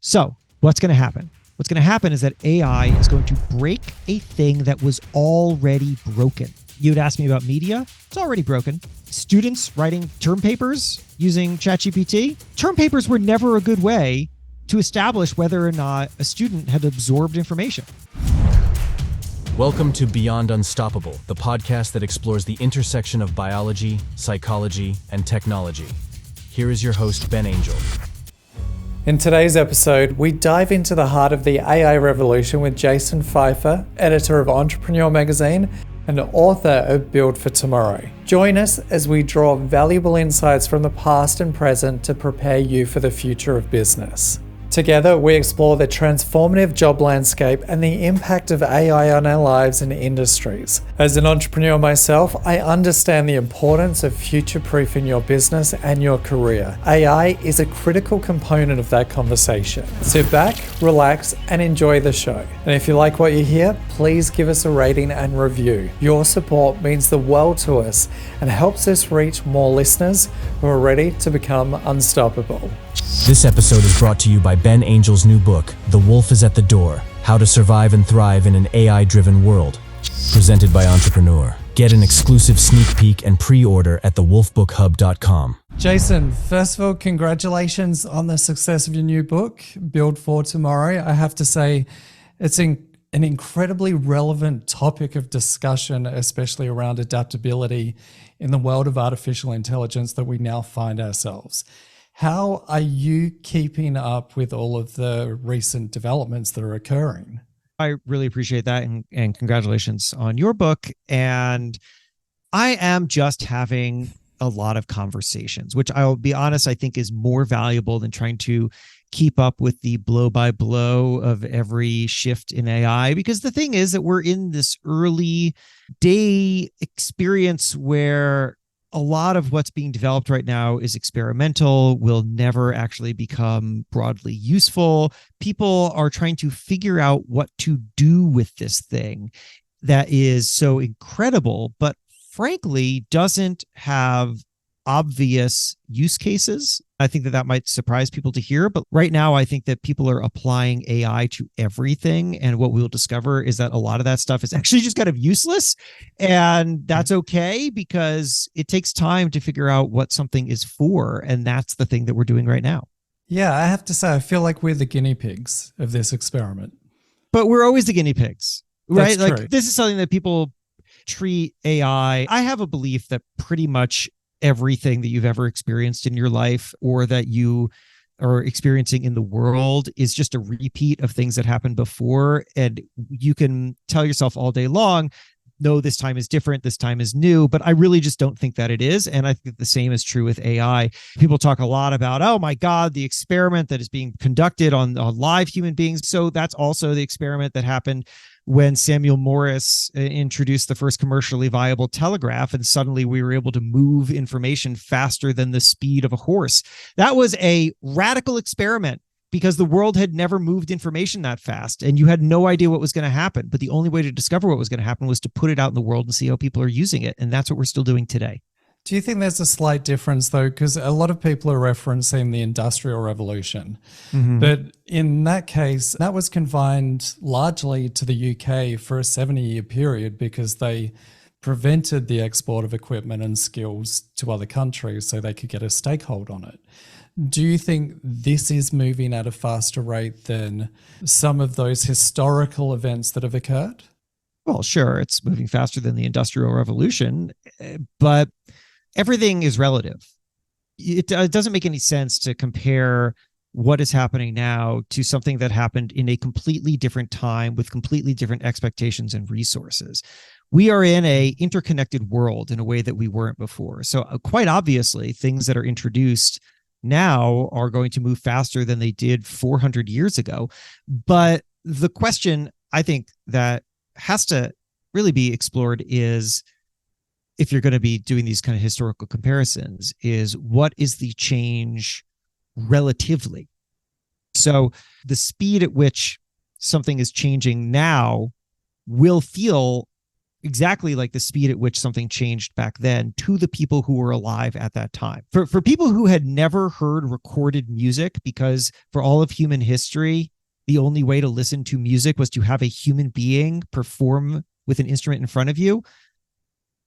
So what's going to happen? What's going to happen is that AI is going to break a thing that was already broken. You'd ask me about media. It's already broken. Students writing term papers using ChatGPT. Term papers were never a good way to establish whether or not a student had absorbed information. Welcome to Beyond Unstoppable, the podcast that explores the intersection of biology, psychology, and technology. Here is your host, Ben Angel. In today's episode, we dive into the heart of the AI revolution with Jason Feifer, editor of Entrepreneur Magazine and author of Build for Tomorrow. Join us as we draw valuable insights from the past and present to prepare you for the future of business. Together, we explore the transformative job landscape and the impact of AI on our lives and industries. As an entrepreneur myself, I understand the importance of future-proofing your business and your career. AI is a critical component of that conversation. Sit back, relax, and enjoy the show. And if you like what you hear, please give us a rating and review. Your support means the world to us and helps us reach more listeners who are ready to become unstoppable. This episode is brought to you by Ben Angel's new book, The Wolf is at the Door: How to Survive and Thrive in an AI-Driven World, presented by Entrepreneur. Get an exclusive sneak peek and pre-order at thewolfbookhub.com. Jason, first of all, congratulations on the success of your new book, Build for Tomorrow. I have to say, it's an incredibly relevant topic of discussion, especially around adaptability in the world of artificial intelligence that we now find ourselves. How are you keeping up with all of the recent developments that are occurring? I really appreciate that, and congratulations on your book. And I am just having a lot of conversations, which I'll be honest, I think is more valuable than trying to keep up with the blow by blow of every shift in AI. Because the thing is that we're in this early day experience where a lot of what's being developed right now is experimental, will never actually become broadly useful. People are trying to figure out what to do with this thing that is so incredible, but frankly doesn't have obvious use cases. I think that might surprise people to hear, but right now I think that people are applying AI to everything. And what we'll discover is that a lot of that stuff is actually just kind of useless. And that's okay, because it takes time to figure out what something is for. And that's the thing that we're doing right now. Yeah, I have to say, I feel like we're the guinea pigs of this experiment. But we're always the guinea pigs, right? That's like true. This is something that people treat AI. I have a belief that pretty much everything that you've ever experienced in your life or that you are experiencing in the world is just a repeat of things that happened before. And you can tell yourself all day long, no, this time is different, this time is new, but I really just don't think that it is. And I think the same is true with AI. People talk a lot about, oh my God, the experiment that is being conducted on live human beings. So that's also the experiment that happened when Samuel Morse introduced the first commercially viable telegraph, and suddenly we were able to move information faster than the speed of a horse. That was a radical experiment because the world had never moved information that fast, and you had no idea what was going to happen. But the only way to discover what was going to happen was to put it out in the world and see how people are using it. And that's what we're still doing today. Do you think there's a slight difference though? Because a lot of people are referencing the Industrial Revolution. Mm-hmm. But in that case, that was confined largely to the UK for a 70-year period because they prevented the export of equipment and skills to other countries so they could get a stakehold on it. Do you think this is moving at a faster rate than some of those historical events that have occurred? Well, sure, it's moving faster than the Industrial Revolution, but everything is relative. It doesn't make any sense to compare what is happening now to something that happened in a completely different time with completely different expectations and resources. We are in an interconnected world in a way that we weren't before. So quite obviously, things that are introduced now are going to move faster than they did 400 years ago. But the question I think that has to really be explored is, if you're going to be doing these kind of historical comparisons, is what is the change relatively? So the speed at which something is changing now will feel exactly like the speed at which something changed back then to the people who were alive at that time. For people who had never heard recorded music, because for all of human history, the only way to listen to music was to have a human being perform with an instrument in front of you.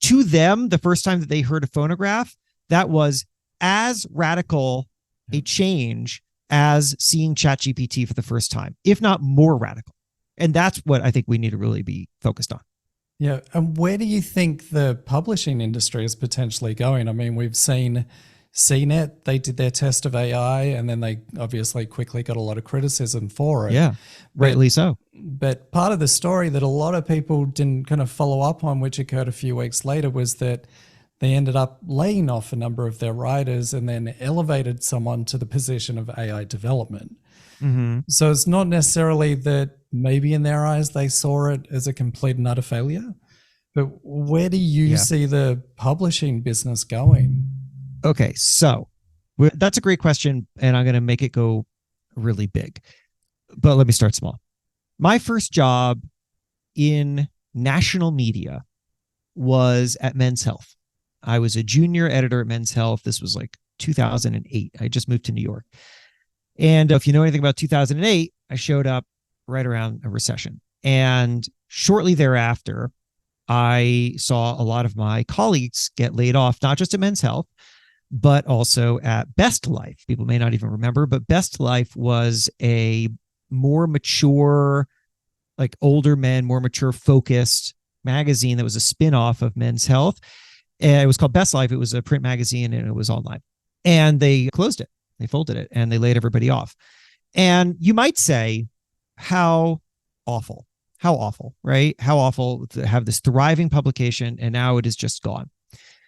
To them, the first time that they heard a phonograph, that was as radical a change as seeing ChatGPT for the first time, if not more radical. And that's what I think we need to really be focused on. Yeah. And where do you think the publishing industry is potentially going? I mean, we've seen CNET, they did their test of AI and then they obviously quickly got a lot of criticism for it. Yeah, rightly so. But part of the story that a lot of people didn't kind of follow up on, which occurred a few weeks later, was that they ended up laying off a number of their writers and then elevated someone to the position of AI development. Mm-hmm. So it's not necessarily that maybe in their eyes they saw it as a complete and utter failure, but where do you see the publishing business going? Okay, so that's a great question, and I'm going to make it go really big. But let me start small. My first job in national media was at Men's Health. I was a junior editor at Men's Health. This was like 2008. I just moved to New York. And if you know anything about 2008, I showed up right around a recession. And shortly thereafter, I saw a lot of my colleagues get laid off, not just at Men's Health, but also at Best Life. People may not even remember, but Best Life was a more mature, like older men, more mature focused magazine that was a spin-off of Men's Health. And it was called Best Life. It was a print magazine and it was online. And they closed it. They folded it and they laid everybody off. And you might say, how awful, right? How awful to have this thriving publication and now it is just gone.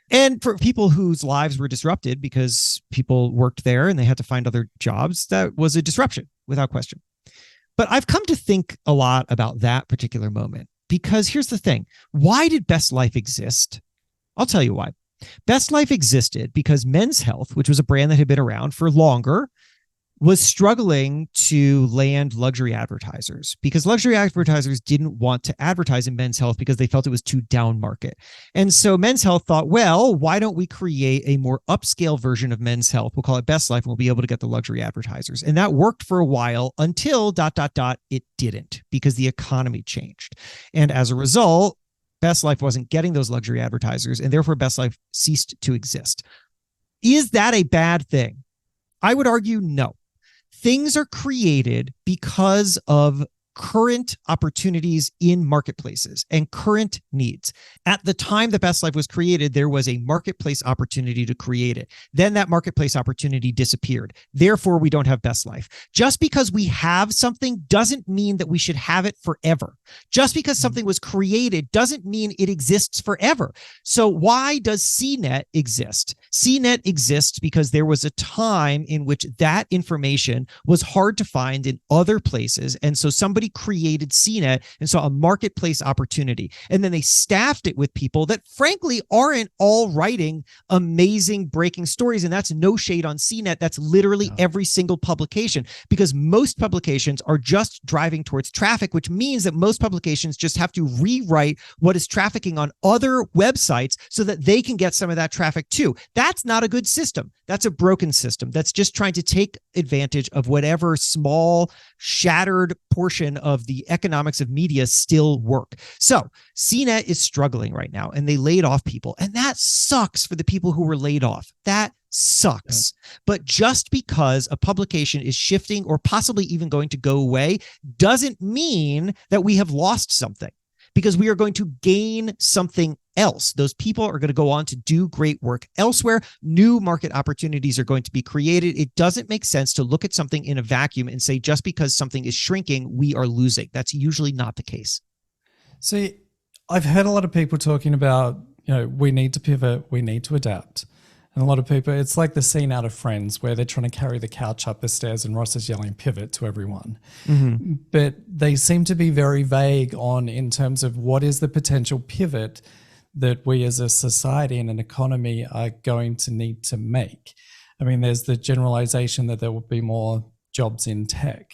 And for people whose lives were disrupted because people worked there and they had to find other jobs, that was a disruption without question. But I've come to think a lot about that particular moment because here's the thing. Why did Best Life exist? I'll tell you why. Best Life existed because Men's Health, which was a brand that had been around for longer, was struggling to land luxury advertisers because luxury advertisers didn't want to advertise in Men's Health because they felt it was too down market. And so Men's Health thought, well, why don't we create a more upscale version of Men's Health? We'll call it Best Life and we'll be able to get the luxury advertisers. And that worked for a while until ... it didn't because the economy changed. And as a result, Best Life wasn't getting those luxury advertisers and therefore Best Life ceased to exist. Is that a bad thing? I would argue no. Things are created because of current opportunities in marketplaces and current needs. At the time that Best Life was created, there was a marketplace opportunity to create it. Then that marketplace opportunity disappeared. Therefore, we don't have Best Life. Just because we have something doesn't mean that we should have it forever. Just because something was created doesn't mean it exists forever. So why does CNET exist? CNET exists because there was a time in which that information was hard to find in other places. And so somebody created CNET and saw a marketplace opportunity. And then they staffed it with people that frankly aren't all writing amazing breaking stories. And that's no shade on CNET. That's literally every single publication because most publications are just driving towards traffic, which means that most publications just have to rewrite what is trafficking on other websites so that they can get some of that traffic too. That's not a good system. That's a broken system. That's just trying to take advantage of whatever small shattered portion of the economics of media still work. So CNET is struggling right now and they laid off people. And that sucks for the people who were laid off. That sucks. But just because a publication is shifting or possibly even going to go away doesn't mean that we have lost something because we are going to gain something else. Those people are going to go on to do great work elsewhere. New market opportunities are going to be created. It doesn't make sense to look at something in a vacuum and say, just because something is shrinking, we are losing. That's usually not the case. See, I've heard a lot of people talking about, we need to pivot, we need to adapt. And a lot of people, it's like the scene out of Friends where they're trying to carry the couch up the stairs and Ross is yelling pivot to everyone. Mm-hmm. But they seem to be very vague in terms of what is the potential pivot that we as a society and an economy are going to need to make. I mean, there's the generalization that there will be more jobs in tech.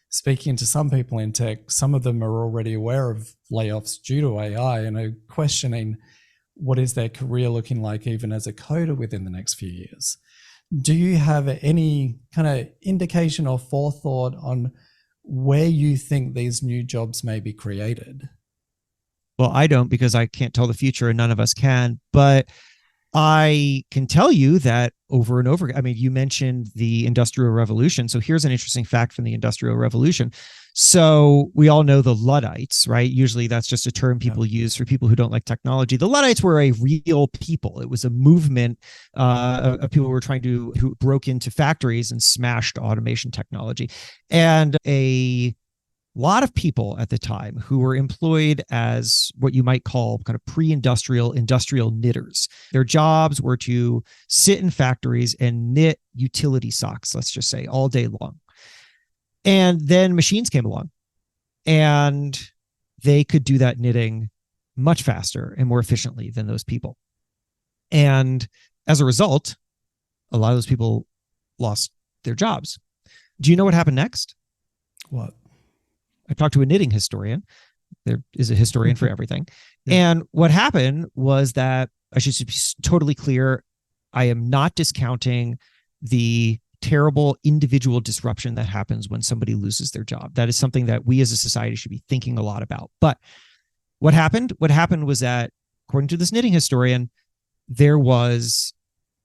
speaking to some people in tech, some of them are already aware of layoffs due to AI and are questioning what is their career looking like even as a coder within the next few years. Do you have any kind of indication or forethought on where you think these new jobs may be created? Well, I don't, because I can't tell the future and none of us can, but I can tell you that over and over. I mean, you mentioned the Industrial Revolution. So here's an interesting fact from the Industrial Revolution. So we all know the Luddites, right? Usually that's just a term people use for people who don't like technology. The Luddites were a real people. It was a movement of people who broke into factories and smashed automation technology. And a lot of people at the time who were employed as what you might call kind of pre-industrial industrial knitters. Their jobs were to sit in factories and knit utility socks, let's just say, all day long. And then machines came along and they could do that knitting much faster and more efficiently than those people. And as a result, a lot of those people lost their jobs. Do you know what happened next? What? I talked to a knitting historian. There is a historian for everything. Yeah. And what happened was that, I should be totally clear, I am not discounting the terrible individual disruption that happens when somebody loses their job. That is something that we as a society should be thinking a lot about. But what happened? What happened was that, according to this knitting historian, there was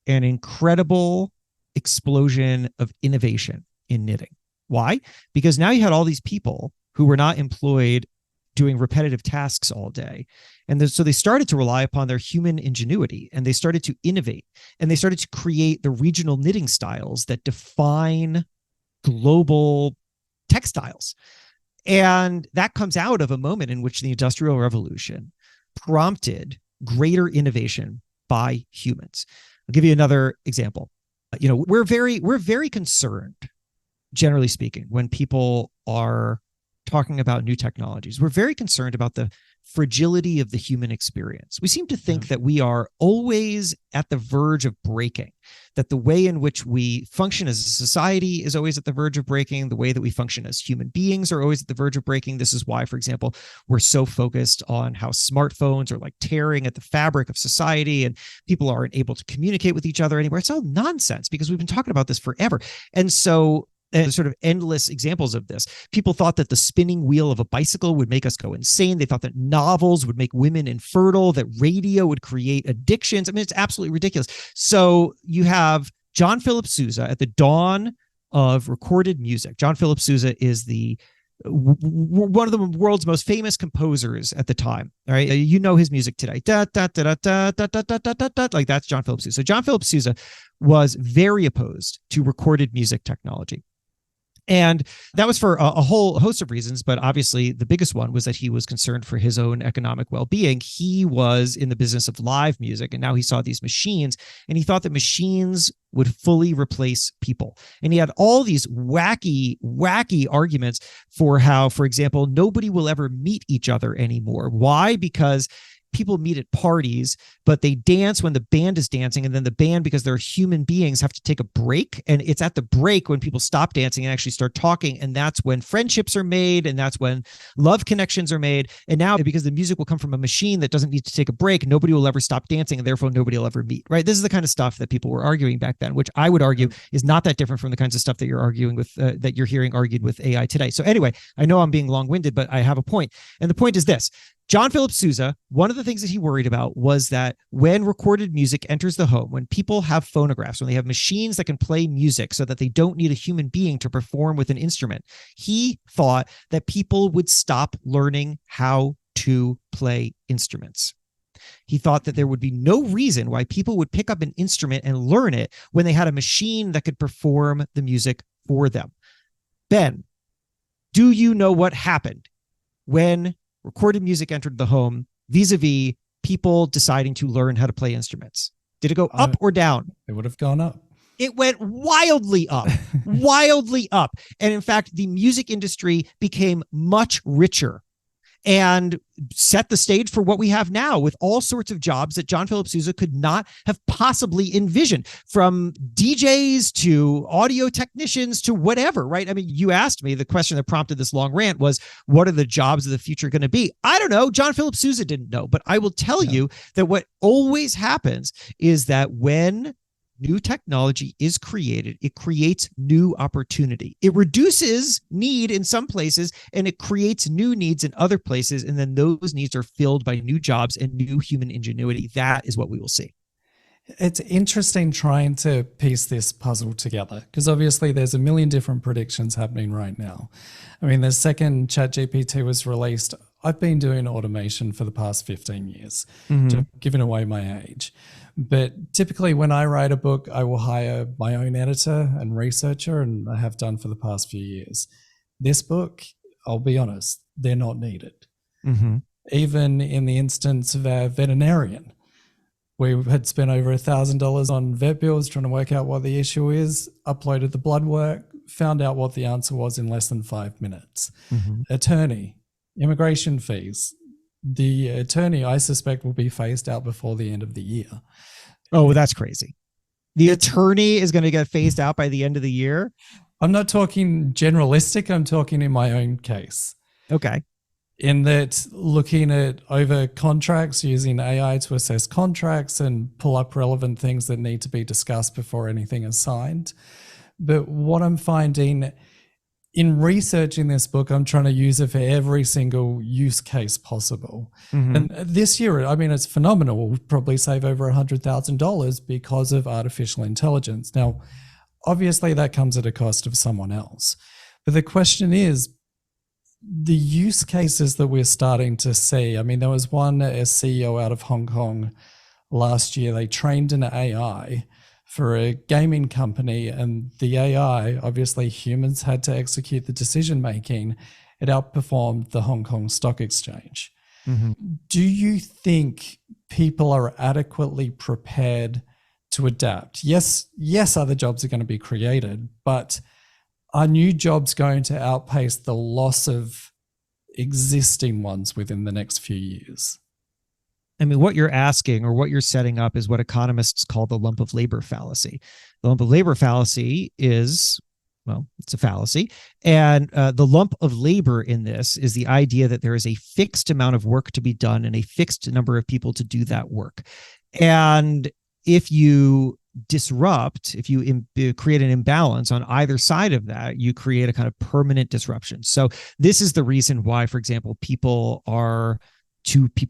an incredible explosion of innovation in knitting. Why? Because now you had all these people who were not employed doing repetitive tasks all day. And so they started to rely upon their human ingenuity, and they started to innovate, and they started to create the regional knitting styles that define global textiles. And that comes out of a moment in which the Industrial Revolution prompted greater innovation by humans. I'll give you another example. We're very concerned, generally speaking, when people are talking about new technologies. We're very concerned about the fragility of the human experience. We seem to think that we are always at the verge of breaking, that the way in which we function as a society is always at the verge of breaking. The way that we function as human beings are always at the verge of breaking. This is why, for example, we're so focused on how smartphones are like tearing at the fabric of society and people aren't able to communicate with each other anymore. It's all nonsense because we've been talking about this forever. And so sort of endless examples of this. People thought that the spinning wheel of a bicycle would make us go insane. They thought that novels would make women infertile, that radio would create addictions. I mean, it's absolutely ridiculous. So you have John Philip Sousa at the dawn of recorded music. John Philip Sousa is one of the world's most famous composers at the time. All right, you know his music today. Da, da, da, da, da, da, da, da, da, da, like that's John Philip Sousa. So John Philip Sousa was very opposed to recorded music technology. And that was for a whole host of reasons, but obviously the biggest one was that he was concerned for his own economic well-being. He was in the business of live music, and now he saw these machines, and he thought that machines would fully replace people. And he had all these wacky arguments for how, for example, nobody will ever meet each other anymore. Why? Because people meet at parties, but they dance when the band is dancing, and then the band, because they're human beings, have to take a break, and it's at the break when people stop dancing and actually start talking, and that's when friendships are made, and that's when love connections are made. And now, because the music will come from a machine that doesn't need to take a break, nobody will ever stop dancing, and therefore nobody will ever meet, right? This is the kind of stuff that people were arguing back then, which I would argue is not that different from the kinds of stuff that you're arguing with, that you're hearing argued with AI today. So anyway, I know I'm being long-winded, but I have a point. And the point is this: John Philip Sousa, one of the things that he worried about was that when recorded music enters the home, when people have phonographs, when they have machines that can play music so that they don't need a human being to perform with an instrument, he thought that people would stop learning how to play instruments. He thought that there would be no reason why people would pick up an instrument and learn it when they had a machine that could perform the music for them. Ben, do you know what happened when recorded music entered the home vis-a-vis people deciding to learn how to play instruments? Did it go up or down? It would have gone up. It went wildly up, wildly up. And in fact, the music industry became much richer and set the stage for what we have now with all sorts of jobs that John Philip Sousa could not have possibly envisioned, from DJs to audio technicians to whatever, right? I mean, you asked me, the question that prompted this long rant was, what are the jobs of the future going to be? I don't know. John Philip Sousa didn't know, but I will tell you that what always happens is that when new technology is created, it creates new opportunity. It reduces need in some places and it creates new needs in other places. And then those needs are filled by new jobs and new human ingenuity. That is what we will see. It's interesting trying to piece this puzzle together, because obviously there's a million different predictions happening right now. I mean, the second ChatGPT was released, I've been doing automation for the past 15 years, giving away my age. But typically when I write a book, I will hire my own editor and researcher, and I have done for the past few years. This book, I'll be honest, they're not needed. Even in the instance of our veterinarian, we had spent over $1,000 on vet bills trying to work out what the issue is, uploaded the blood work, found out what the answer was in less than 5 minutes. Attorney, immigration fees. The attorney, I suspect, will be phased out before the end of the year. Oh, that's crazy. The attorney is going to get phased out by the end of the year? I'm not talking generalistic. I'm talking in my own case. Okay. In that, looking at over contracts, using AI to assess contracts and pull up relevant things that need to be discussed before anything is signed. But what I'm finding in researching this book, I'm trying to use it for every single use case possible. And this year, I mean, it's phenomenal. We'll probably save over $100,000 because of artificial intelligence. Now, obviously that comes at a cost of someone else. But the question is, the use cases that we're starting to see, I mean, there was one CEO out of Hong Kong last year. They trained an AI for a gaming company, and the AI, obviously humans had to execute the decision making. It outperformed the Hong Kong Stock Exchange. Do you think people are adequately prepared to adapt? Yes, other jobs are going to be created, but are new jobs going to outpace the loss of existing ones within the next few years? I mean, what you're asking or what you're setting up is what economists call the lump of labor fallacy. The lump of labor fallacy is, well, it's a fallacy. And the lump of labor in this is the idea that there is a fixed amount of work to be done and a fixed number of people to do that work. And if you disrupt, if you create an imbalance on either side of that, you create a kind of permanent disruption. So this is the reason why, for example, people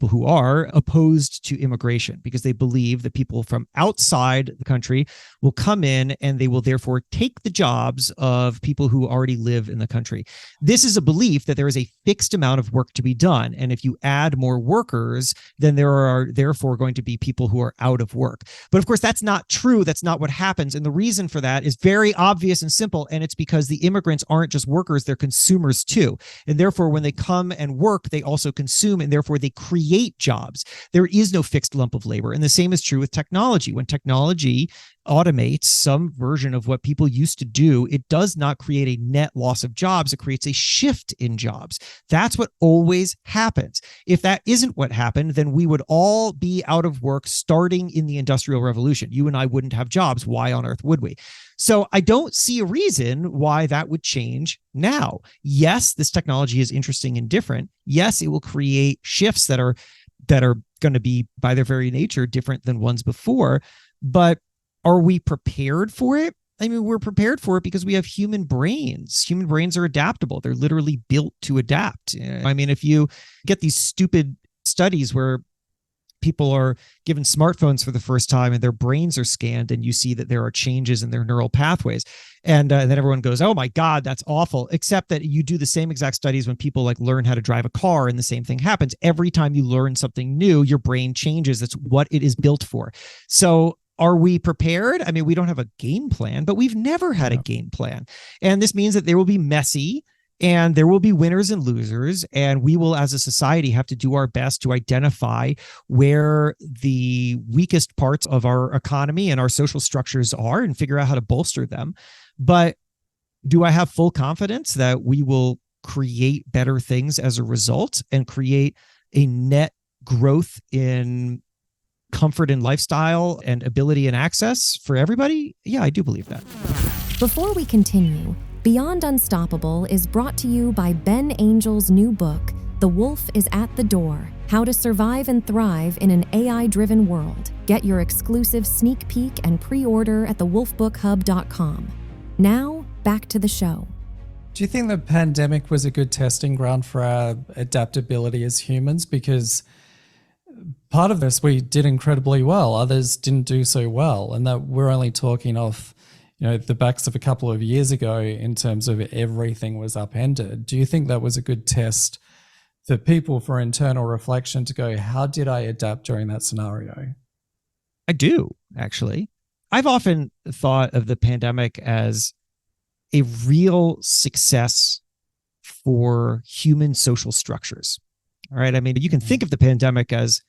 who are opposed to immigration, because they believe that people from outside the country will come in and they will therefore take the jobs of people who already live in the country. This is a belief that there is a fixed amount of work to be done. And if you add more workers, then there are therefore going to be people who are out of work. But of course, that's not true. That's not what happens. And the reason for that is very obvious and simple. And it's because the immigrants aren't just workers, they're consumers too. And therefore, when they come and work, they also consume, and therefore they create jobs. There is no fixed lump of labor. And the same is true with technology. When technology automates some version of what people used to do, it does not create a net loss of jobs. It creates a shift in jobs. That's what always happens. If that isn't what happened, then we would all be out of work starting in the Industrial Revolution. You and I wouldn't have jobs. Why on earth would we? So I don't see a reason why that would change now. Yes, this technology is interesting and different. Yes, it will create shifts that are going to be, by their very nature, different than ones before. But are we prepared for it? I mean, we're prepared for it because we have human brains. Human brains are adaptable. They're literally built to adapt. I mean, if you get these stupid studies where people are given smartphones for the first time and their brains are scanned and you see that there are changes in their neural pathways, and then everyone goes, oh my God, that's awful. Except that you do the same exact studies when people like learn how to drive a car, and the same thing happens. Every time you learn something new, your brain changes. That's what it is built for. So are we prepared? I mean, we don't have a game plan, but we've never had a game plan. And this means that there will be messy, and there will be winners and losers. And we will, as a society, have to do our best to identify where the weakest parts of our economy and our social structures are and figure out how to bolster them. But do I have full confidence that we will create better things as a result and create a net growth in comfort and lifestyle and ability and access for everybody? Yeah, I do believe that. Before we continue, Beyond Unstoppable is brought to you by Ben Angel's new book, The Wolf is at the Door: How to Survive and Thrive in an AI-Driven World. Get your exclusive sneak peek and pre-order at thewolfbookhub.com. Now, back to the show. Do you think the pandemic was a good testing ground for our adaptability as humans? Because part of this, we did incredibly well. Others didn't do so well. And that we're only talking off, the backs of a couple of years ago in terms of everything was upended. Do you think that was a good test for people for internal reflection to go, how did I adapt during that scenario? I do, actually. I've often thought of the pandemic as a real success for human social structures. All right. I mean, you can think of the pandemic as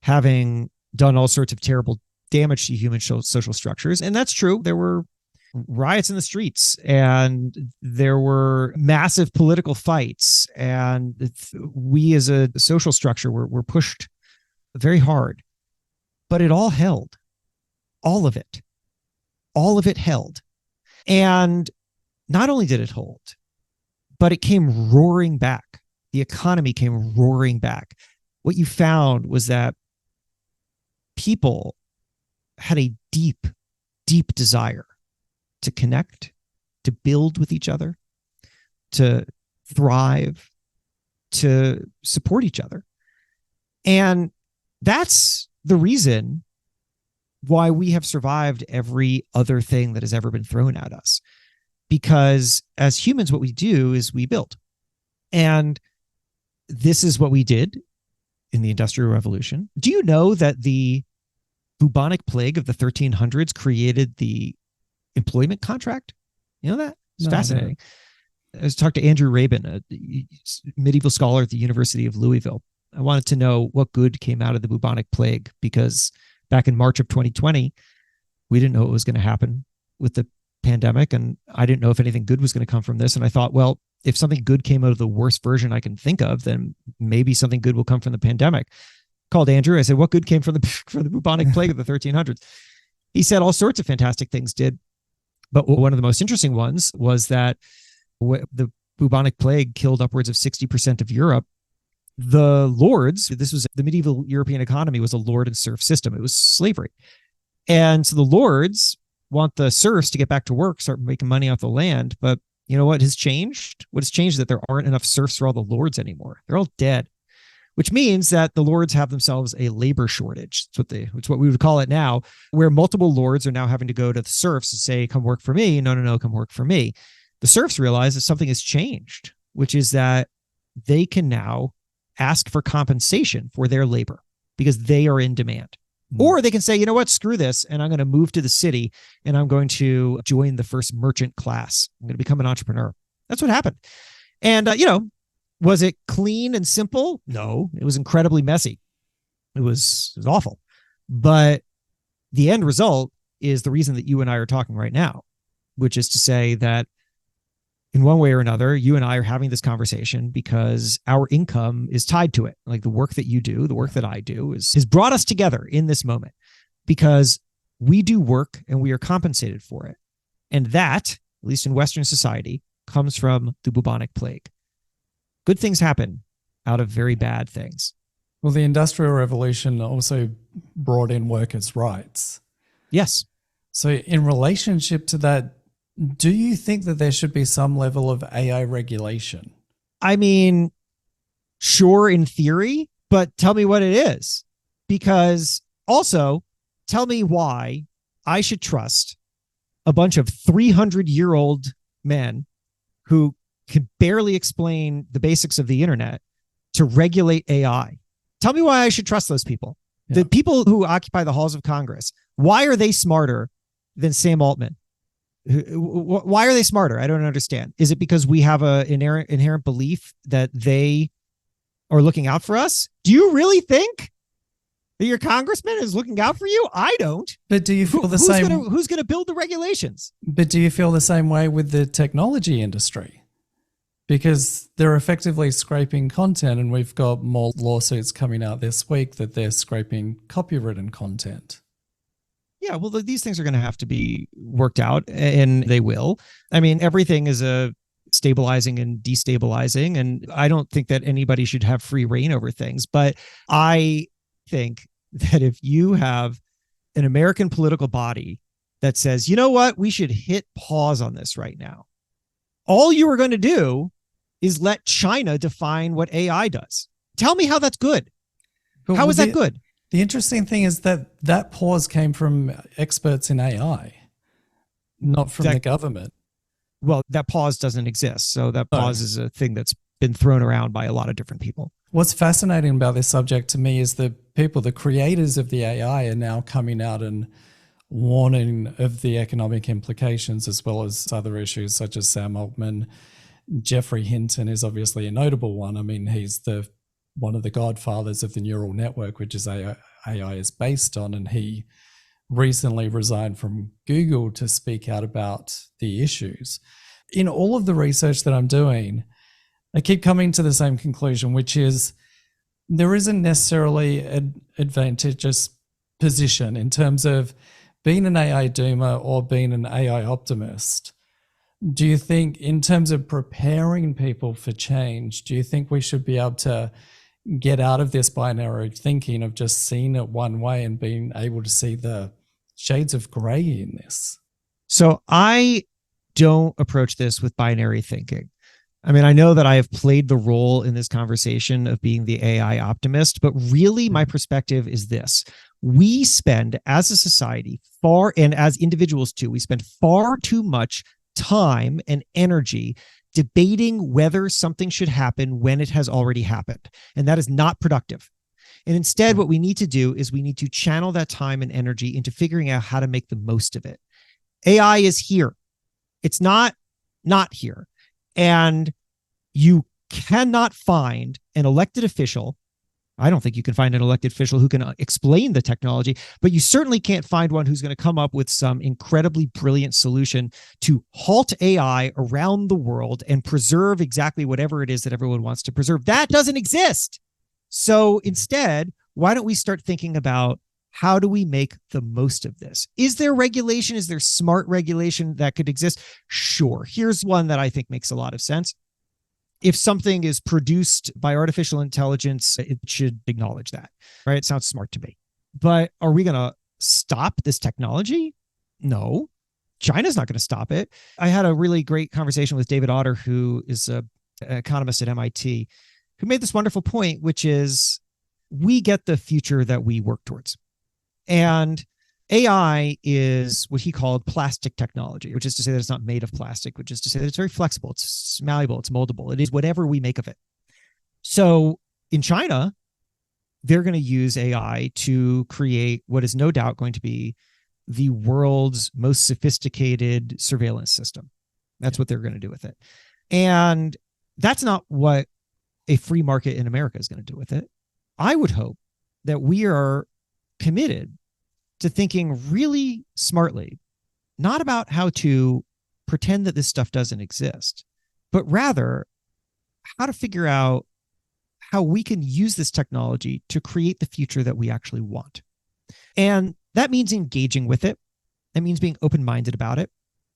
having done all sorts of terrible damage to human social structures. And that's true. There were riots in the streets and there were massive political fights. And we as a social structure were pushed very hard. But it all held. All of it. All of it held. And not only did it hold, but it came roaring back. The economy came roaring back. What you found was that people had a deep, deep desire to connect, to build with each other, to thrive, to support each other. And that's the reason why we have survived every other thing that has ever been thrown at us. Because as humans, what we do is we build. And this is what we did in the Industrial Revolution. Do you know that the bubonic plague of the 1300s created the employment contract? You know that? It's fascinating. I was talking to Andrew Rabin, a medieval scholar at the University of Louisville. I wanted to know what good came out of the bubonic plague, because back in March of 2020, we didn't know what was going to happen with the pandemic, and I didn't know if anything good was going to come from this. And I thought, well, if something good came out of the worst version I can think of, then maybe something good will come from the pandemic. Called Andrew. I said, what good came from the bubonic plague of the 1300s? He said all sorts of fantastic things did. But one of the most interesting ones was that the bubonic plague killed upwards of 60% of Europe. The lords, this was the medieval European economy, was a lord and serf system. It was slavery. And so the lords want the serfs to get back to work, start making money off the land. But you know what has changed? What has changed is that there aren't enough serfs for all the lords anymore. They're all dead, which means that the lords have themselves a labor shortage. It's what we would call it now, where multiple lords are now having to go to the serfs and say, come work for me. No, come work for me. The serfs realize that something has changed, which is that they can now ask for compensation for their labor because they are in demand. Or they can say, you know what, screw this, and I'm going to move to the city and I'm going to join the first merchant class. I'm going to become an entrepreneur. That's what happened. And, was it clean and simple? No, it was incredibly messy. It was awful. But the end result is the reason that you and I are talking right now, which is to say that in one way or another, you and I are having this conversation because our income is tied to it. Like the work that you do, the work that I do has brought us together in this moment because we do work and we are compensated for it. And that, at least in Western society, comes from the bubonic plague. Good things happen out of very bad things. Well, the Industrial Revolution also brought in workers' rights. Yes. So in relationship to that, do you think that there should be some level of AI regulation? I mean, sure, in theory, but tell me what it is. Because also, tell me why I should trust a bunch of 300-year-old men who can barely explain the basics of the internet to regulate AI. Tell me why I should trust those people. Yeah. The people who occupy the halls of Congress, why are they smarter than Sam Altman? Why are they smarter? I don't understand. Is it because we have an inherent belief that they are looking out for us? Do you really think that your congressman is looking out for you? I don't. But do you feel the same? Who's going to build the regulations? But do you feel the same way with the technology industry? because they're effectively scraping content, and we've got more lawsuits coming out this week that they're scraping copywritten content. Yeah, well, these things are going to have to be worked out, and they will. I mean, everything is a stabilizing and destabilizing, and I don't think that anybody should have free reign over things. But I think that if you have an American political body that says, you know what, we should hit pause on this right now, all you are going to do is let China define what AI does. Tell me how that's good. But how is that good? The interesting thing is that pause came from experts in AI, not from the government. Well, that pause doesn't exist. So that pause is a thing that's been thrown around by a lot of different people. What's fascinating about this subject to me is the creators of the AI are now coming out and warning of the economic implications, as well as other issues such as Sam Altman. Jeffrey Hinton is obviously a notable one. I mean, he's one of the godfathers of the neural network, which is AI is based on, and he recently resigned from Google to speak out about the issues. In all of the research that I'm doing, I keep coming to the same conclusion, which is there isn't necessarily an advantageous position in terms of being an AI doomer or being an AI optimist. Do you think, in terms of preparing people for change, do you think we should be able to get out of this binary thinking of just seeing it one way and being able to see the shades of gray in this? So I don't approach this with binary thinking. I mean, I know that I have played the role in this conversation of being the AI optimist, but really my perspective is this. We spend, as a society, and as individuals too, we spend far too much time and energy debating whether something should happen when it has already happened. And that is not productive. And instead, what we need to do is we need to channel that time and energy into figuring out how to make the most of it. AI is here. It's not here. And you cannot find an elected official. I don't think you can find an elected official who can explain the technology, but you certainly can't find one who's going to come up with some incredibly brilliant solution to halt AI around the world and preserve exactly whatever it is that everyone wants to preserve. That doesn't exist. So instead, why don't we start thinking about how do we make the most of this? Is there regulation? Is there smart regulation that could exist? Sure. Here's one that I think makes a lot of sense. If something is produced by artificial intelligence, it should acknowledge that, right? It sounds smart to me. But are we going to stop this technology? No. China's not going to stop it. I had a really great conversation with David Otter, who is an economist at MIT, who made this wonderful point, which is we get the future that we work towards. And AI is what he called plastic technology, which is to say that it's not made of plastic, which is to say that it's very flexible, it's malleable, it's moldable. It is whatever we make of it. So in China, they're going to use AI to create what is no doubt going to be the world's most sophisticated surveillance system. That's what they're going to do with it. And that's not what a free market in America is going to do with it. I would hope that we are committed to thinking really smartly, not about how to pretend that this stuff doesn't exist, but rather how to figure out how we can use this technology to create the future that we actually want. And that means engaging with it. That means being open-minded about it.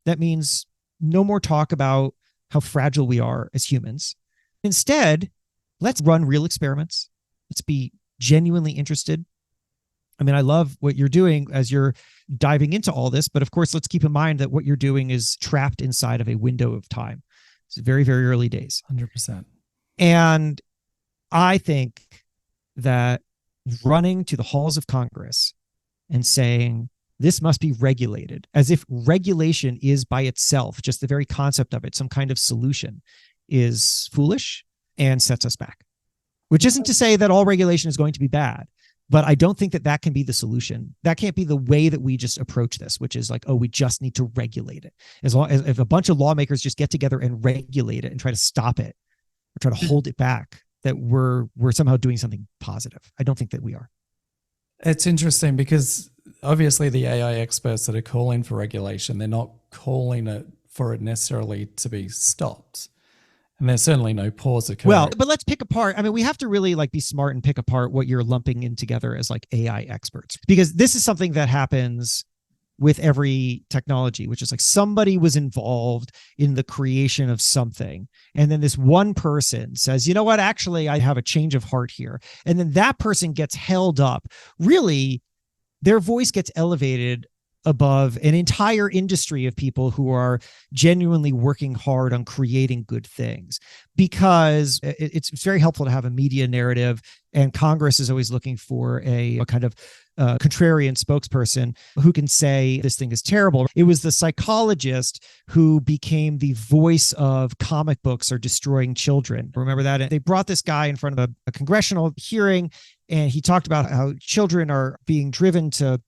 That means no more talk about how fragile we are as humans. Instead, let's run real experiments. Let's be genuinely interested. I mean, I love what you're doing as you're diving into all this, but of course, let's keep in mind that what you're doing is trapped inside of a window of time. It's very, very early days. 100%. And I think that running to the halls of Congress and saying this must be regulated, as if regulation is by itself, just the very concept of it, some kind of solution, is foolish and sets us back. Which isn't to say that all regulation is going to be bad. But I don't think that that can be the solution. That can't be the way that we just approach this, which is like, oh, we just need to regulate it. As long as if a bunch of lawmakers just get together and regulate it and try to stop it or try to hold it back, that we're somehow doing something positive. I don't think that we are. It's interesting because obviously the AI experts that are calling for regulation, they're not calling for it necessarily to be stopped. And there's certainly no pause occurring. Well, but let's pick apart. I mean, we have to really like be smart and pick apart what you're lumping in together as like AI experts, because this is something that happens with every technology, which is like somebody was involved in the creation of something. And then this one person says, you know what, actually, I have a change of heart here. And then that person gets held up. Really, their voice gets elevated above an entire industry of people who are genuinely working hard on creating good things, because it's very helpful to have a media narrative. And Congress is always looking for a kind of contrarian spokesperson who can say this thing is terrible. It was the psychologist who became the voice of comic books are destroying children. Remember that? And they brought this guy in front of a congressional hearing, and he talked about how children are being driven to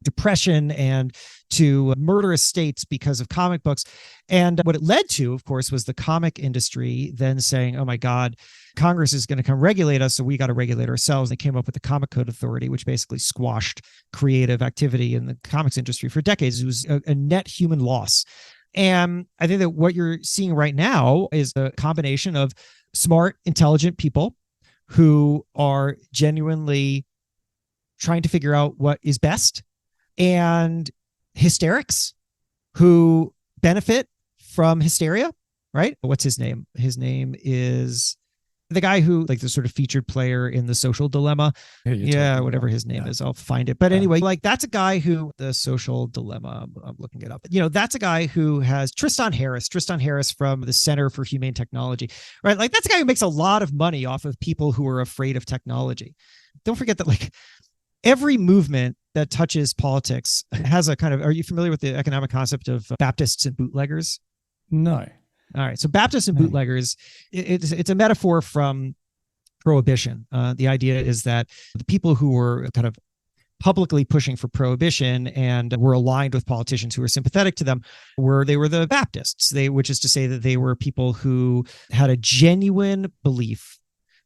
depression and to murderous states because of comic books. And what it led to, of course, was the comic industry then saying, oh my God, Congress is going to come regulate us, so we got to regulate ourselves. They came up with the Comic Code Authority, which basically squashed creative activity in the comics industry for decades. It was a net human loss. And I think that what you're seeing right now is a combination of smart, intelligent people who are genuinely trying to figure out what is best, and hysterics who benefit from hysteria, right? What's his name? His name is the guy who, like, the sort of featured player in The Social Dilemma. Yeah, whatever his name is. I'll find it. But anyway, like, that's a guy who, The Social Dilemma, I'm looking it up. You know, that's a guy who has Tristan Harris from the Center for Humane Technology, right? Like, that's a guy who makes a lot of money off of people who are afraid of technology. Don't forget that, like, every movement that touches politics has a kind of, are you familiar with the economic concept of Baptists and bootleggers? No. All right. So Baptists and bootleggers, it's a metaphor from prohibition. The idea is that the people who were kind of publicly pushing for prohibition and were aligned with politicians who were sympathetic to them were the Baptists, which is to say that they were people who had a genuine belief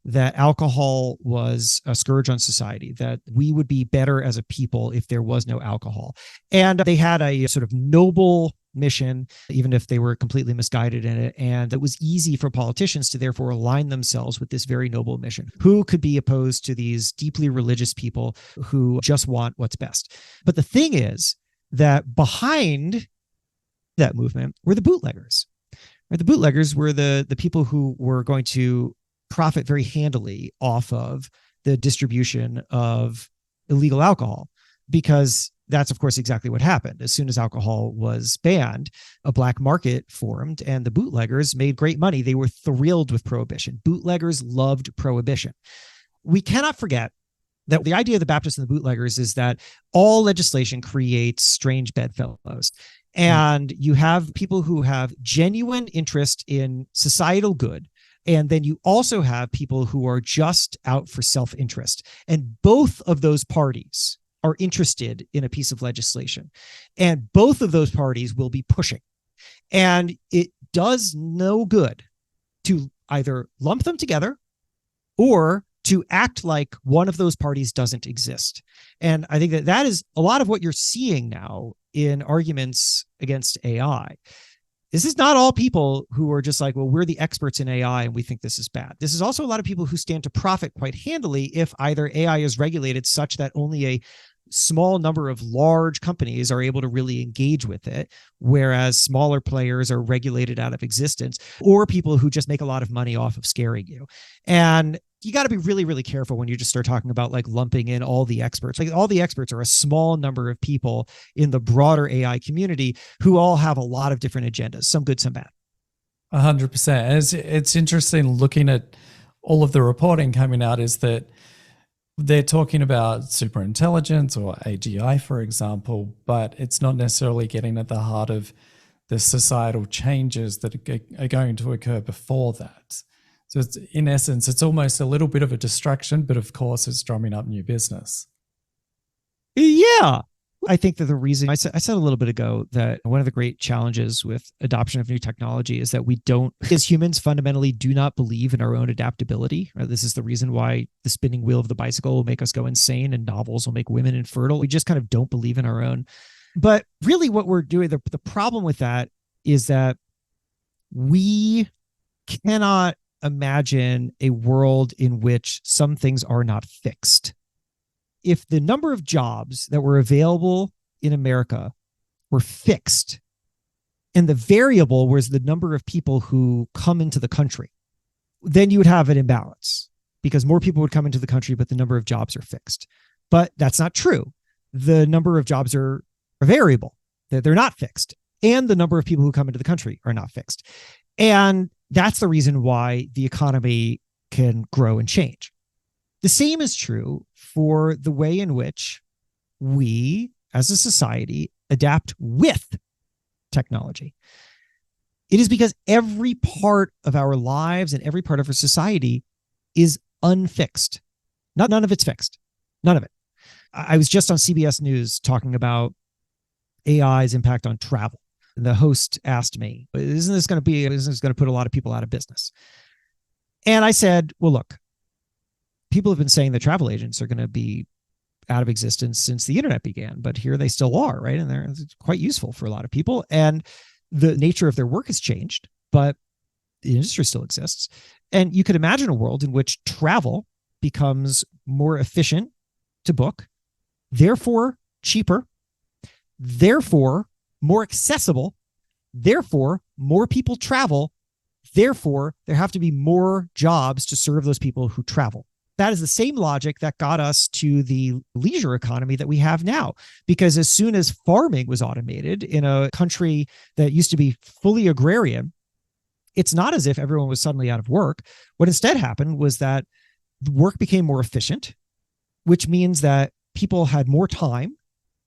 that alcohol was a scourge on society, that we would be better as a people if there was no alcohol. And they had a sort of noble mission, even if they were completely misguided in it. And it was easy for politicians to therefore align themselves with this very noble mission. Who could be opposed to these deeply religious people who just want what's best? But the thing is that behind that movement were the bootleggers. Right? The bootleggers were the people who were going to profit very handily off of the distribution of illegal alcohol, because that's, of course, exactly what happened. As soon as alcohol was banned, a black market formed, and the bootleggers made great money. They were thrilled with prohibition. Bootleggers loved prohibition. We cannot forget that the idea of the Baptists and the bootleggers is that all legislation creates strange bedfellows. And you have people who have genuine interest in societal good, and then you also have people who are just out for self-interest. And both of those parties are interested in a piece of legislation. And both of those parties will be pushing. And it does no good to either lump them together or to act like one of those parties doesn't exist. And I think that is a lot of what you're seeing now in arguments against AI. This is not all people who are just like, well, we're the experts in AI and we think this is bad. This is also a lot of people who stand to profit quite handily if either AI is regulated such that only a small number of large companies are able to really engage with it, whereas smaller players are regulated out of existence, or people who just make a lot of money off of scaring you. And you got to be really, really careful when you just start talking about like lumping in all the experts. Like, all the experts are a small number of people in the broader AI community who all have a lot of different agendas, some good, some bad. 100%. It's interesting looking at all of the reporting coming out is that they're talking about superintelligence or AGI, for example, but it's not necessarily getting at the heart of the societal changes that are going to occur before that. So it's, in essence, it's almost a little bit of a distraction, but of course it's drumming up new business. Yeah. I think that the reason I said a little bit ago that one of the great challenges with adoption of new technology is that we don't, as humans, fundamentally do not believe in our own adaptability. Right? This is the reason why the spinning wheel of the bicycle will make us go insane and novels will make women infertile. We just kind of don't believe in our own. But really what we're doing, the problem with that is that we cannot imagine a world in which some things are not fixed. If the number of jobs that were available in America were fixed, and the variable was the number of people who come into the country, then you would have an imbalance because more people would come into the country, but the number of jobs are fixed. But that's not true. The number of jobs are a variable. They're not fixed. And the number of people who come into the country are not fixed. And that's the reason why the economy can grow and change. The same is true for the way in which we, as a society, adapt with technology. It is because every part of our lives and every part of our society is unfixed. None of it's fixed. None of it. I was just on CBS News talking about AI's impact on travel. And the host asked me, isn't this going to put a lot of people out of business? And I said, well, look, people have been saying that travel agents are going to be out of existence since the internet began, but here they still are, right? And they're quite useful for a lot of people. And the nature of their work has changed, but the industry still exists. And you could imagine a world in which travel becomes more efficient to book, therefore cheaper, therefore more accessible, therefore more people travel, therefore there have to be more jobs to serve those people who travel. That is the same logic that got us to the leisure economy that we have now. Because as soon as farming was automated in a country that used to be fully agrarian, it's not as if everyone was suddenly out of work. What instead happened was that work became more efficient, which means that people had more time,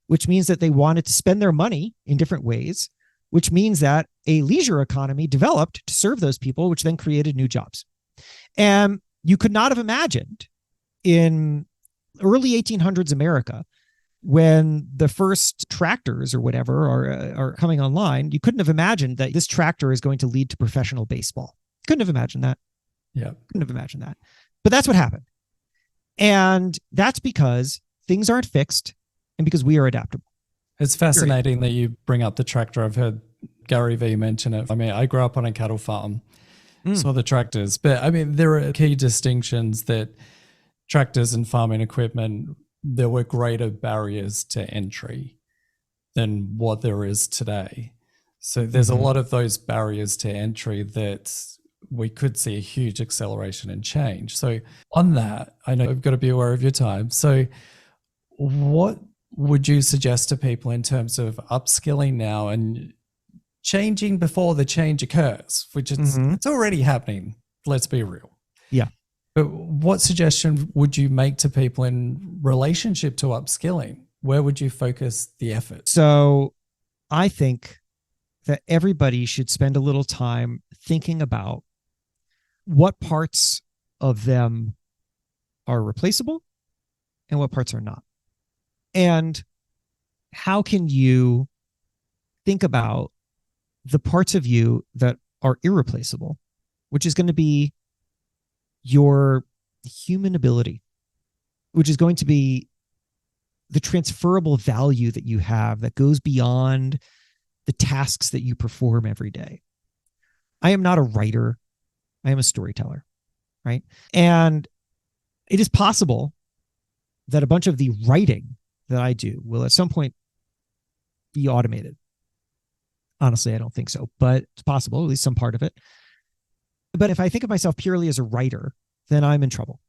which means that they wanted to spend their money in different ways, which means that a leisure economy developed to serve those people, which then created new jobs. And you could not have imagined in early 1800s America, when the first tractors or whatever are coming online, you couldn't have imagined that this tractor is going to lead to professional baseball. Couldn't have imagined that. Yeah. Couldn't have imagined that. But that's what happened. And that's because things aren't fixed and because we are adaptable. It's fascinating that you bring up the tractor. I've heard Gary Vee mention it. I mean, I grew up on a cattle farm, saw the tractors, but I mean, there are key distinctions that tractors and farming equipment, there were greater barriers to entry than what there is today. So there's a lot of those barriers to entry that we could see a huge acceleration and change. So on that, I know I've got to be aware of your time. So what would you suggest to people in terms of upskilling now and changing before the change occurs, which it's already happening, let's be real. Yeah. But what suggestion would you make to people in relationship to upskilling? Where would you focus the effort? So I think that everybody should spend a little time thinking about what parts of them are replaceable and what parts are not. And how can you think about the parts of you that are irreplaceable, which is going to be your human ability, which is going to be the transferable value that you have that goes beyond the tasks that you perform every day. I am not a writer. I am a storyteller, right? And it is possible that a bunch of the writing that I do will at some point be automated. Honestly, I don't think so, but it's possible, at least some part of it. But if I think of myself purely as a writer, then I'm in trouble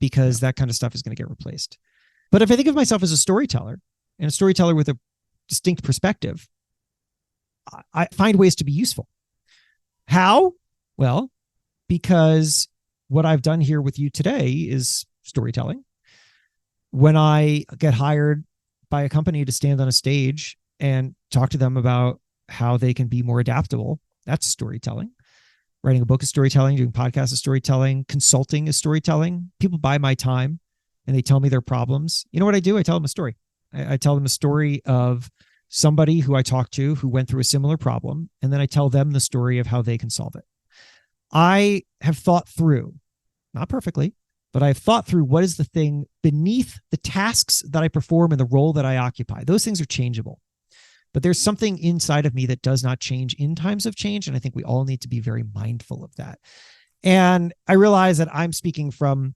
because that kind of stuff is going to get replaced. But if I think of myself as a storyteller and a storyteller with a distinct perspective, I find ways to be useful. How? Well, because what I've done here with you today is storytelling. When I get hired by a company to stand on a stage and talk to them about how they can be more adaptable, that's storytelling. Writing a book is storytelling, doing podcasts is storytelling, consulting is storytelling. People buy my time and they tell me their problems. You know what I do? I tell them a story. I tell them a story of somebody who I talked to who went through a similar problem, and then I tell them the story of how they can solve it. I have thought through, not perfectly, but I've thought through what is the thing beneath the tasks that I perform and the role that I occupy. Those things are changeable. But there's something inside of me that does not change in times of change. And I think we all need to be very mindful of that. And I realize that I'm speaking from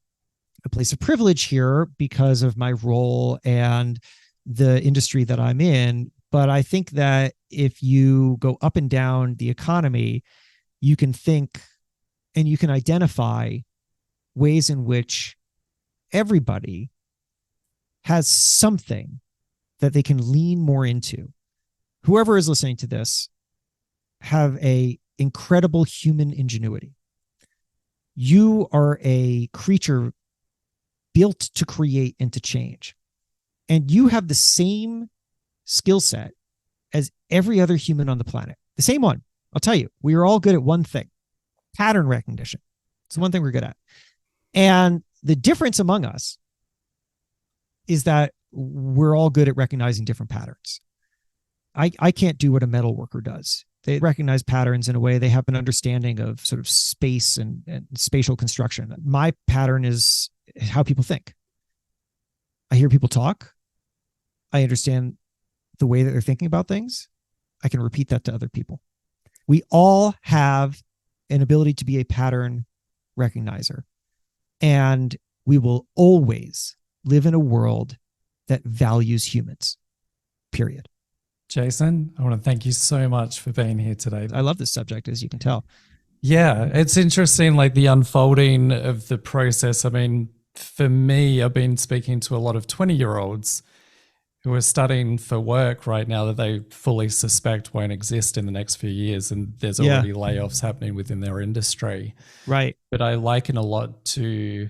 a place of privilege here because of my role and the industry that I'm in. But I think that if you go up and down the economy, you can think and you can identify ways in which everybody has something that they can lean more into. Whoever is listening to this have a incredible human ingenuity. You are a creature built to create and to change. And you have the same skill set as every other human on the planet. The same one. I'll tell you, we are all good at one thing: pattern recognition. It's the one thing we're good at. And the difference among us is that we're all good at recognizing different patterns. I can't do what a metal worker does. They recognize patterns in a way. They have an understanding of sort of space and spatial construction. My pattern is how people think. I hear people talk. I understand the way that they're thinking about things. I can repeat that to other people. We all have an ability to be a pattern recognizer. And we will always live in a world that values humans, period. Jason, I want to thank you so much for being here today. I love this subject, as you can tell. Yeah, it's interesting, like the unfolding of the process. I mean, for me, I've been speaking to a lot of 20-year-olds who are studying for work right now that they fully suspect won't exist in the next few years. And there's already layoffs happening within their industry. Right. But I liken a lot to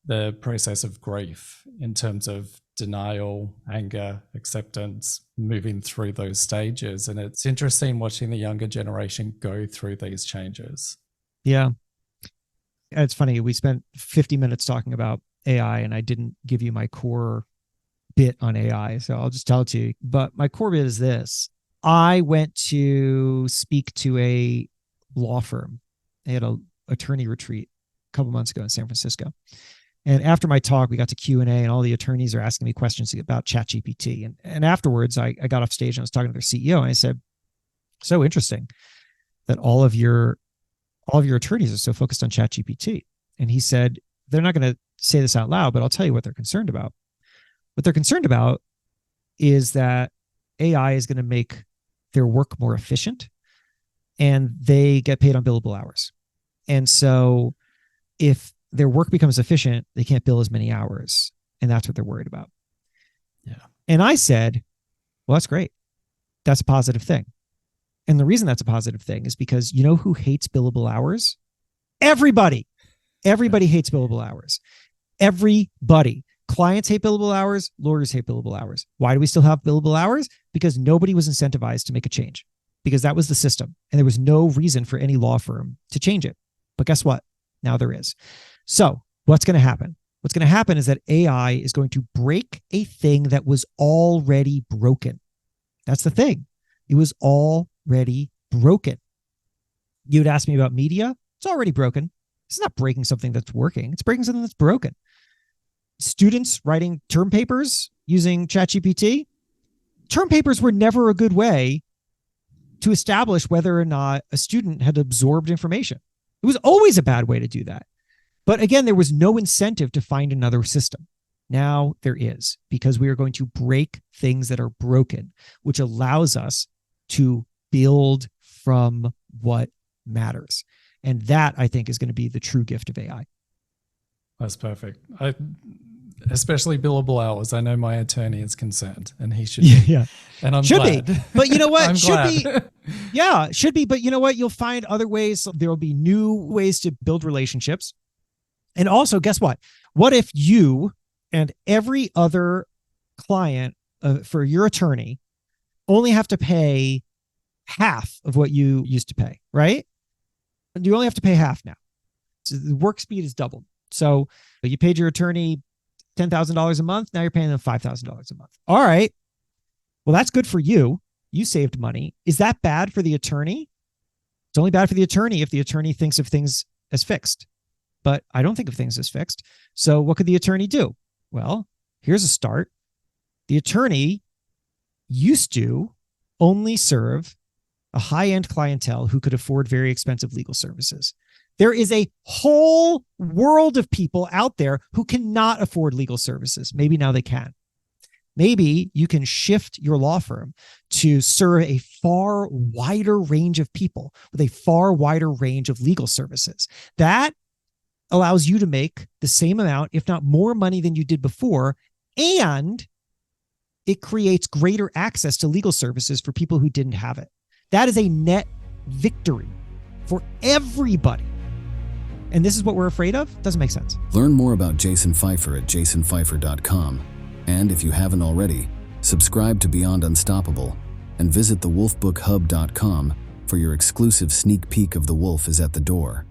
the process of grief in terms of denial, anger, acceptance, moving through those stages. And it's interesting watching the younger generation go through these changes. Yeah. It's funny. We spent 50 minutes talking about AI and I didn't give you my core bit on AI. So I'll just tell it to you. But my core bit is this. I went to speak to a law firm. They had an attorney retreat a couple months ago in San Francisco. And after my talk, we got to Q&A and all the attorneys are asking me questions about ChatGPT. And afterwards, I got off stage and I was talking to their CEO and I said, so interesting that all of your attorneys are so focused on ChatGPT. And he said, they're not going to say this out loud, but I'll tell you what they're concerned about. What they're concerned about is that AI is going to make their work more efficient and they get paid on billable hours. And so if their work becomes efficient, they can't bill as many hours. And that's what they're worried about. Yeah. And I said, well, that's great. That's a positive thing. And the reason that's a positive thing is because you know who hates billable hours? Everybody. Everybody hates billable hours. Everybody. Clients hate billable hours. Lawyers hate billable hours. Why do we still have billable hours? Because nobody was incentivized to make a change, because that was the system. And there was no reason for any law firm to change it. But guess what? Now there is. So what's going to happen? What's going to happen is that AI is going to break a thing that was already broken. That's the thing. It was already broken. You'd ask me about media. It's already broken. It's not breaking something that's working. It's breaking something that's broken. Students writing term papers using ChatGPT. Term papers were never a good way to establish whether or not a student had absorbed information. It was always a bad way to do that. But again, there was no incentive to find another system. Now there is, because we are going to break things that are broken, which allows us to build from what matters. And that, I think, is going to be the true gift of AI. That's perfect. Especially billable hours. I know my attorney is concerned and he should be. Yeah. And I'm should glad. be. But you know what? Should be. Yeah, should be. But you know what? You'll find other ways. There will be new ways to build relationships. And also, guess what? What if you and every other client for your attorney only have to pay half of what you used to pay, right? You only have to pay half now. So the work speed is doubled. So you paid your attorney $10,000 a month. Now you're paying them $5,000 a month. All right. Well, that's good for you. You saved money. Is that bad for the attorney? It's only bad for the attorney if the attorney thinks of things as fixed. But I don't think of things as fixed. So what could the attorney do? Well, here's a start. The attorney used to only serve a high-end clientele who could afford very expensive legal services. There is a whole world of people out there who cannot afford legal services. Maybe now they can. Maybe you can shift your law firm to serve a far wider range of people with a far wider range of legal services. That allows you to make the same amount, if not more money than you did before, and it creates greater access to legal services for people who didn't have it. That is a net victory for everybody. And this is what we're afraid of? Doesn't make sense. Learn more about Jason Feifer at jasonfeifer.com. And if you haven't already, subscribe to Beyond Unstoppable and visit thewolfbookhub.com for your exclusive sneak peek of The Wolf is at the Door.